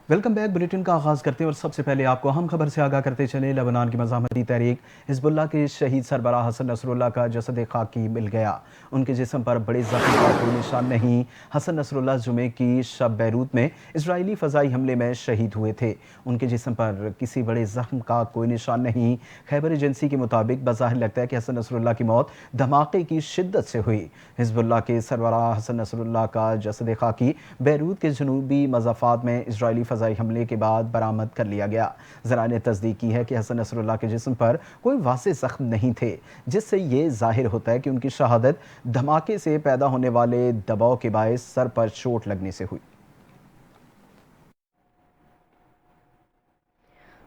Welcome back. Bulletin کا آغاز کرتے ہیں اور سب سے پہلے آپ کو اہم خبر سے آگاہ کرتے چلیں۔ لبنان کی مزاحمتی تحریک حزب اللہ کے شہید سربراہ حسن نصر اللہ کا جسد خاکی مل گیا۔ ان کے جسم پر بڑے زخم کا کوئی نشان نہیں۔ حسن نصر اللہ جمعے کی شب بیروت میں اسرائیلی فضائی حملے میں شہید ہوئے تھے۔ ان کے جسم پر کسی بڑے زخم کا کوئی نشان نہیں۔ خیبر ایجنسی کے مطابق بظاہر لگتا ہے کہ حسن نصر اللہ کی موت دھماکے کی شدت سے ہوئی۔ حزب اللہ کے سربراہ حسن نصر اللہ کا جسد خاکی بیروت کے جنوبی مضافات میں اسرائیلی فضائی حملے کے بعد برآمد کر لیا گیا۔ ذرائع نے تصدیق کی ہے کہ حسن نصر اللہ کے جسم پر کوئی واضح زخم نہیں تھے، جس سے یہ ظاہر ہوتا ہے کہ ان کی شہادت دھماکے سے پیدا ہونے والے دباؤ کے باعث سر پر چوٹ لگنے سے ہوئی۔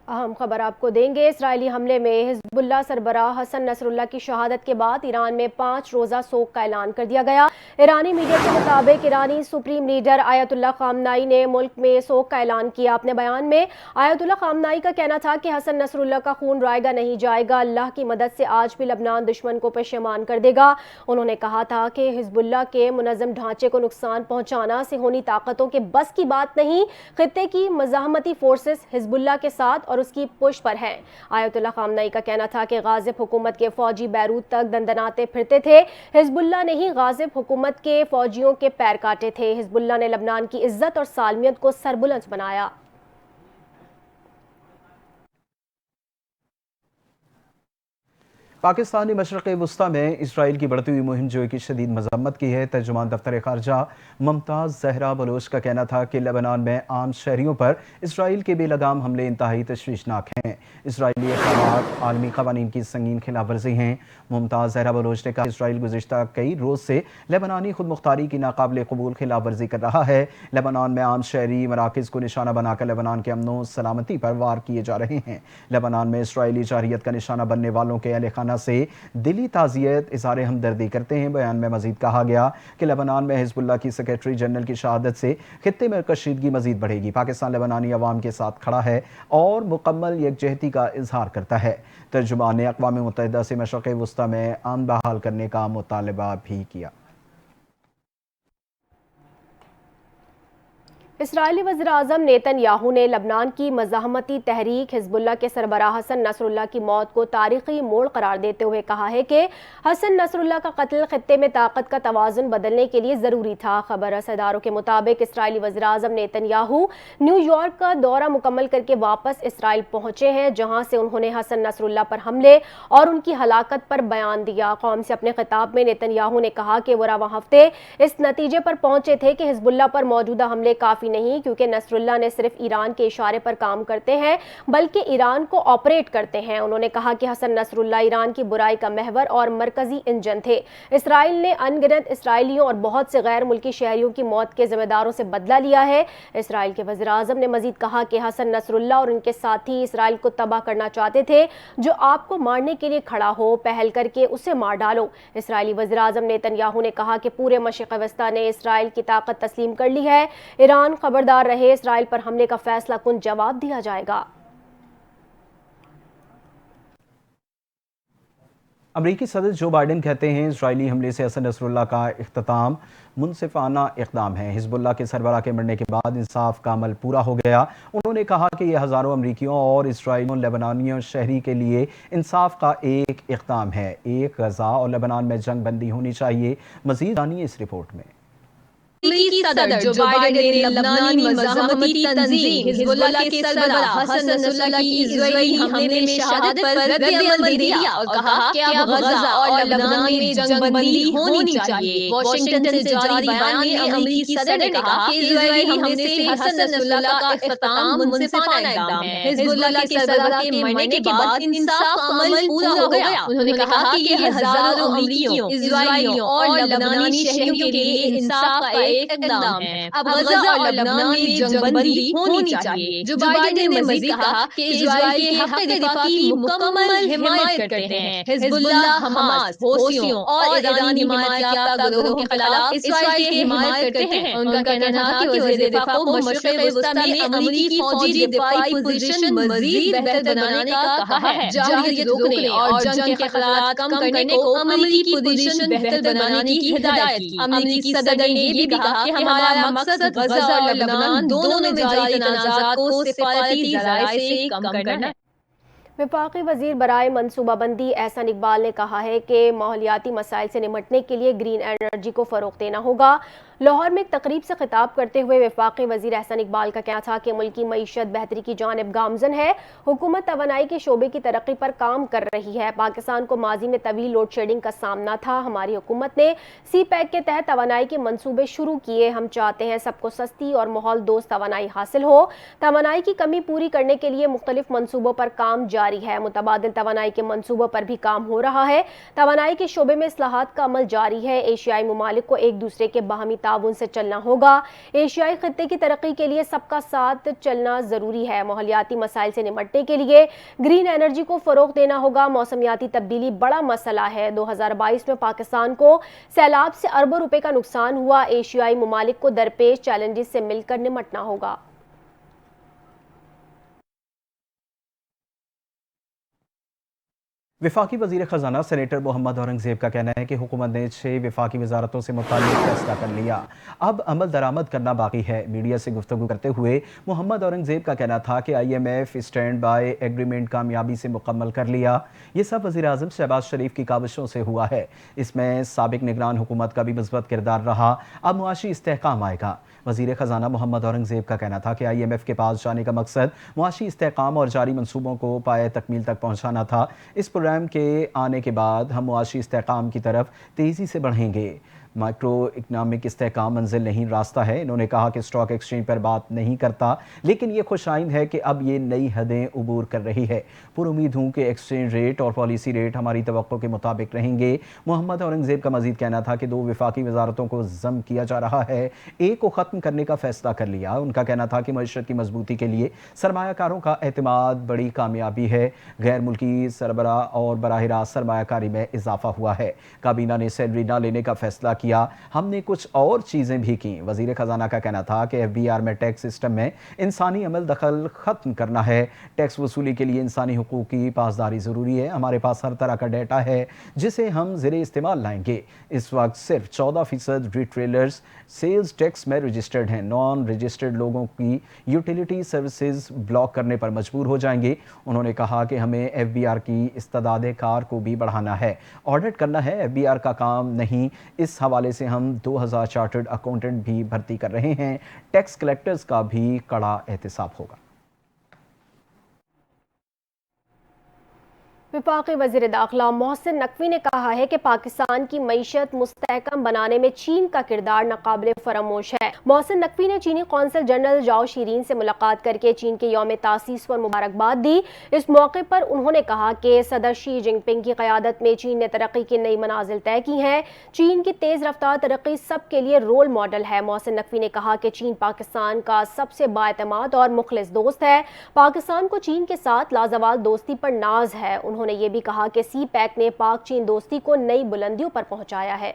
اہم خبر آپ کو دیں گے۔ اسرائیلی حملے میں حزب اللہ سربراہ حسن نصر اللہ کی شہادت کے بعد ایران میں 5 روزہ سوگ کا اعلان کر دیا گیا۔ ایرانی میڈیا کے مطابق ایرانی سپریم لیڈر آیت اللہ خامنائی نے ملک میں سوگ کا اعلان کیا۔ اپنے بیان میں آیت اللہ خامنائی کا کہنا تھا کہ حسن نصر اللہ کا خون رائے گا نہیں جائے گا، اللہ کی مدد سے آج بھی لبنان دشمن کو پشیمان کر دے گا۔ انہوں نے کہا تھا کہ حزب اللہ کے منظم ڈھانچے کو نقصان پہنچانا صہیونی طاقتوں کے بس کی بات نہیں۔ خطے کی مزاحمتی فورسز حزب اللہ کے ساتھ اور اس کی پشت پر ہیں۔ آیت اللہ خامنائی کا کہنا تھا کہ غاصب حکومت کے فوجی بیروت تک دندناتے پھرتے تھے، حزب اللہ نے ہی غاصب حکومت کے فوجیوں کے پیر کاٹے تھے۔ حزب اللہ نے لبنان کی عزت اور سالمیت کو سربلند بنایا۔ پاکستان نے مشرق وسطیٰ میں اسرائیل کی بڑھتی ہوئی مہم جوئی کی شدید مذمت کی ہے۔ ترجمان دفتر خارجہ ممتاز زہرا بلوچ کا کہنا تھا کہ لبنان میں عام شہریوں پر اسرائیل کے بے لگام حملے انتہائی تشویشناک ہیں۔ اسرائیلی اقدامات عالمی قوانین کی سنگین خلاف ورزی ہیں۔ ممتاز زہرا بلوچ نے کہا کہ اسرائیل گزشتہ کئی روز سے لبنانی خود مختاری کی ناقابل قبول خلاف ورزی کر رہا ہے۔ لبنان میں عام شہری مراکز کو نشانہ بنا کر لبنان کے امن و سلامتی پر وار کیے جا رہے ہیں۔ لبنان میں اسرائیلی جارحیت کا نشانہ بننے والوں کے اہل خانہ سے دلی تعزیت اظہار ہمدردی کرتے ہیں۔ بیان میں مزید کہا گیا کہ لبنان میں حزب اللہ کی سیکریٹری جنرل کی شہادت سے خطے میں کشیدگی مزید بڑھے گی۔ پاکستان لبنانی عوام کے ساتھ کھڑا ہے اور مکمل یکجہتی کا اظہار کرتا ہے۔ ترجمان نے اقوام متحدہ سے مشرق وسطیٰ میں امن بحال کرنے کا مطالبہ بھی کیا۔ اسرائیلی وزیراعظم نیتن یاہو نے لبنان کی مزاحمتی تحریک حزب اللہ کے سربراہ حسن نصر اللہ کی موت کو تاریخی موڑ قرار دیتے ہوئے کہا ہے کہ حسن نصر اللہ کا قتل خطے میں طاقت کا توازن بدلنے کے لیے ضروری تھا۔ خبر رساں اداروں کے مطابق اسرائیلی وزیراعظم نیتن یاہو نیو یارک کا دورہ مکمل کر کے واپس اسرائیل پہنچے ہیں، جہاں سے انہوں نے حسن نصر اللہ پر حملے اور ان کی ہلاکت پر بیان دیا۔ قوم سے اپنے خطاب میں نیتن یاہو نے کہا کہ وہ رواں ہفتے اس نتیجے پر پہنچے تھے کہ حزب اللہ پر موجودہ حملے کافی نہیں، کیونکہ نصر اللہ نے صرف ایران کے اشارے پر کام کرتے ہیں بلکہ ایران کو آپریٹ کرتے ہیں۔ انہوں نے کہا کہ حسن نصر اللہ ایران کی برائی کا محور اور مرکزی انجن تھے۔ اسرائیل نے ان گنت اسرائیلیوں اور بہت سے غیر ملکی شہریوں کی موت کے ذمہ داروں سے بدلہ لیا ہے۔ اسرائیل کے وزیراعظم نے مزید کہا کہ حسن نصر اللہ اور ان کے ساتھی اسرائیل کو تباہ کرنا چاہتے تھے۔ جو آپ کو مارنے کے لیے کھڑا ہو، پہل کر کے اسے مار ڈالو۔ اسرائیلی وزیراعظم نیتن یاہو نے کہا کہ پورے مشرق وسطیٰ نے اسرائیل کی طاقت تسلیم کر لی ہے۔ ایران خبردار رہے، اسرائیل پر حملے کا فیصلہ کن جواب دیا جائے گا۔ امریکی صدر جو بائیڈن کہتے ہیں اسرائیلی حملے سے حسن نصر اللہ کا اختتام منصفانہ اقدام ہے۔ حزب اللہ کے سربراہ کے مرنے کے بعد انصاف کا عمل پورا ہو گیا۔ انہوں نے کہا کہ یہ ہزاروں امریکیوں اور اسرائیلیوں لبنانیوں شہری کے لیے انصاف کا ایک اقدام ہے۔ ایک غزہ اور لبنان میں جنگ بندی ہونی چاہیے۔ مزید جانیے اس رپورٹ میں۔ امریکی صدر جو بائیڈن نے لبنانی مزاحمتی تنظیم حزب اللہ کے سربراہ حسن نصر اللہ کی اسرائیلی حملے میں شہادت پر رد عمل دے دیا اور کہا کہ اب غزہ اور لبنان میں جنگ بندی ہونی چاہیے۔ واشنگٹن سے جاری بیان میں امریکی صدر نے کہا کہ اسرائیلی حملے سے حسن نصر اللہ کا اختتام منصفانہ اقدام ہے۔ حزب اللہ کے سربراہ کے مرنے کے بعد انصاف کا عمل پورا ہو گیا۔ انہوں نے کہا کہ یہ ہزاروں امریکیوں، اسرائیلیوں اور لبنانی شہریوں کے لیے انصاف کا ایک اقدام ہے۔ اب غزہ اور لبنان میں جنگ بندی ہونی چاہیے۔ جو بائیڈن نے مزید کہا کہ اسرائیل کے حق دفاع کی مکمل حمایت کرتے ہیں۔ حزب اللہ، حماس، حوثیوں اور ایرانی حمایت یافتہ گروہوں کے خلاف اسرائیل کی حمایت کرتے ہیں۔ ان کا کہنا تھا کہ وزیر دفاع کو مشرق وسطیٰ میں امریکی فوجی دفاعی پوزیشن مزید بہتر بنانے کا کہا ہے۔ جارحیت روکنے اور جنگ کے خطرات کم کرنے کو امریکی پوزیشن بہتر بنانے کی ہدایت کی۔ امریکی صدر نے یہ بھی کہا کہ ہمارا مقصد غزہ اور لبنان دونوں میں جاری تنازعات کو سفارتی ذرائع سے کم کرنا ہے۔ وفاقی وزیر برائے منصوبہ بندی احسن اقبال نے کہا ہے کہ ماحولیاتی مسائل سے نمٹنے کے لیے گرین انرجی کو فروغ دینا ہوگا۔ لاہور میں ایک تقریب سے خطاب کرتے ہوئے وفاقی وزیر احسن اقبال کا کہنا تھا کہ ملکی معیشت بہتری کی جانب گامزن ہے۔ حکومت توانائی کے شعبے کی ترقی پر کام کر رہی ہے۔ پاکستان کو ماضی میں طویل لوڈ شیڈنگ کا سامنا تھا۔ ہماری حکومت نے سی پیک کے تحت توانائی کے منصوبے شروع کیے۔ ہم چاہتے ہیں سب کو سستی اور ماحول دوست توانائی حاصل ہو۔ توانائی کی کمی پوری کرنے کے لیے مختلف منصوبوں پر کام جاری ہے۔ متبادل توانائی کے منصوبوں پر بھی کام ہو رہا ہے۔ توانائی کے شعبے میں اصلاحات کا عمل جاری ہے۔ ایشیائی ممالک کو ایک دوسرے کے باہمی تعاون سے چلنا ہوگا۔ ایشیائی خطے کی ترقی کے لیے سب کا ساتھ چلنا ضروری ہے۔ ماحولیاتی مسائل سے نمٹنے کے لیے گرین انرجی کو فروغ دینا ہوگا۔ موسمیاتی تبدیلی بڑا مسئلہ ہے۔ 2022 میں پاکستان کو سیلاب سے اربوں روپے کا نقصان ہوا۔ ایشیائی ممالک کو درپیش چیلنجز سے مل کر نمٹنا ہوگا۔ وفاقی وزیر خزانہ سینیٹر محمد اورنگزیب کا کہنا ہے کہ حکومت نے 6 وفاقی وزارتوں سے متعلق فیصلہ کر لیا، اب عمل درآمد کرنا باقی ہے۔ میڈیا سے گفتگو کرتے ہوئے محمد اورنگزیب کا کہنا تھا کہ IMF اسٹینڈ بائی ایگریمنٹ کامیابی سے مکمل کر لیا۔ یہ سب وزیر اعظم شہباز شریف کی کاوشوں سے ہوا ہے۔ اس میں سابق نگران حکومت کا بھی مثبت کردار رہا۔ اب معاشی استحکام آئے گا۔ وزیر خزانہ محمد اورنگزیب کا کہنا تھا کہ IMF کے پاس جانے کا مقصد معاشی استحکام اور جاری منصوبوں کو پائے تکمیل تک پہنچانا تھا۔ اس پروگرام کے آنے کے بعد ہم معاشی استحکام کی طرف تیزی سے بڑھیں گے۔ مائکرو اکنامک استحکام منزل نہیں راستہ ہے۔ انہوں نے کہا کہ اسٹاک ایکسچینج پر بات نہیں کرتا، لیکن یہ خوش آئند ہے کہ اب یہ نئی حدیں عبور کر رہی ہے۔ پر امید ہوں کہ ایکسچینج ریٹ اور پالیسی ریٹ ہماری توقع کے مطابق رہیں گے۔ محمد اورنگزیب کا مزید کہنا تھا کہ 2 وفاقی وزارتوں کو ضم کیا جا رہا ہے، ایک کو ختم کرنے کا فیصلہ کر لیا۔ ان کا کہنا تھا کہ معیشت کی مضبوطی کے لیے سرمایہ کاروں کا اعتماد بڑی کامیابی ہے۔ غیر ملکی سربراہ اور براہ راست سرمایہ کاری میں اضافہ ہوا ہے۔ کابینہ نے سیلری نہ لینے کا فیصلہ کیا۔ ہم نے کچھ اور چیزیں بھی کی۔ وزیر خزانہ کا کہنا تھا کہ FBR میں ٹیکس سسٹم میں انسانی عمل دخل ختم کرنا ہے۔ ٹیکس وصولی کے لیے انسانی حقوق کی پاسداری ضروری ہے۔ ہمارے پاس ہر طرح کا ڈیٹا ہے جسے ہم زیر استعمال لائیں گے۔ اس وقت صرف 14% ریٹیلرز سیلز ٹیکس میں رجسٹرڈ ہیں۔ نان رجسٹرڈ لوگوں کی یوٹیلیٹی سروسز بلاک کرنے پر مجبور ہو جائیں گے۔ انہوں نے کہا کہ ہمیں FBR کی استعداد کار کو بھی بڑھانا ہے، آڈٹ کرنا ہے۔ FBR کا کام نہیں۔ اس حوالے سے ہم 2000 چارٹرڈ اکاؤنٹنٹ بھی بھرتی کر رہے ہیں۔ ٹیکس کلیکٹرز کا بھی کڑا احتساب ہوگا۔ وفاقی وزیر داخلہ محسن نقوی نے کہا ہے کہ پاکستان کی معیشت مستحکم بنانے میں چین کا کردار ناقابل فراموش ہے۔ محسن نقوی نے چینی قونصل جنرل جاؤ شیرین سے ملاقات کر کے چین کے یوم تاسیس پر مبارکباد دی۔ اس موقع پر انہوں نے کہا کہ صدر شی جن پنگ کی قیادت میں چین نے ترقی کی نئی منازل طے کی ہیں۔ چین کی تیز رفتار ترقی سب کے لیے رول ماڈل ہے۔ محسن نقوی نے کہا کہ چین پاکستان کا سب سے بااعتماد اور مخلص دوست ہے۔ پاکستان کو چین کے ساتھ لازوال دوستی پر ناز ہے۔ انہوں نے یہ بھی کہا کہ سی پیک نے پاک چین دوستی کو نئی بلندیوں پر پہنچایا ہے۔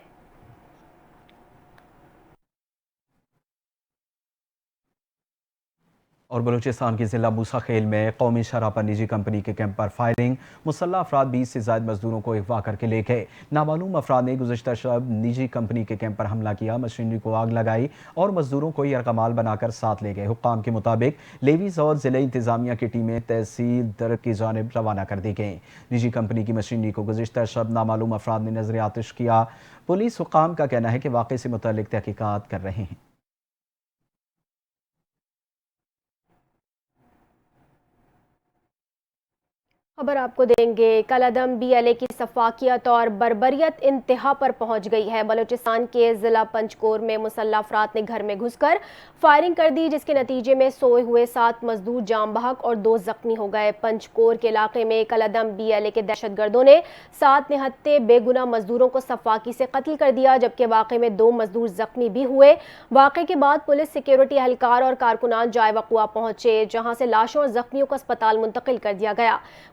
اور بلوچستان کی ضلع موسیٰ خیل میں قومی شرح پر نجی کمپنی کے کیمپ پر فائرنگ، مسلح افراد 20 سے زائد مزدوروں کو اغوا کر کے لے گئے۔ نامعلوم افراد نے گزشتہ شب نجی کمپنی کے کیمپ پر حملہ کیا، مشینری کو آگ لگائی اور مزدوروں کو یرغمال بنا کر ساتھ لے گئے۔ حکام کے مطابق لیویز اور ضلع انتظامیہ کی ٹیمیں تحصیل درگ کی جانب روانہ کر دی گئیں۔ نجی کمپنی کی مشینری کو گزشتہ شب نامعلوم افراد نے نظر آتش کیا۔ پولیس حکام کا کہنا ہے کہ واقعے سے متعلق تحقیقات کر رہے ہیں۔ خبر آپ کو دیں گے، کل عدم BLA کی سفاکیت اور بربریت انتہا پر پہنچ گئی ہے۔ بلوچستان کے ضلع پنجکور میں مسلح افراد نے گھر میں گھس کر فائرنگ کر دی، جس کے نتیجے میں سوئے ہوئے 7 مزدور جاں بحق اور 2 زخمی ہو گئے۔ پنجکور کے علاقے میں کل عدم BLA کے دہشت گردوں نے 7 نہتے بے گناہ مزدوروں کو سفاکی سے قتل کر دیا، جبکہ واقعے میں 2 مزدور زخمی بھی ہوئے۔ واقعے کے بعد پولیس، سیکیورٹی اہلکار اور کارکنان جائے وقوع پہنچے، جہاں سے لاشوں اور زخمیوں کو اسپتال منتقل کر دیا گیا۔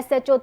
SHO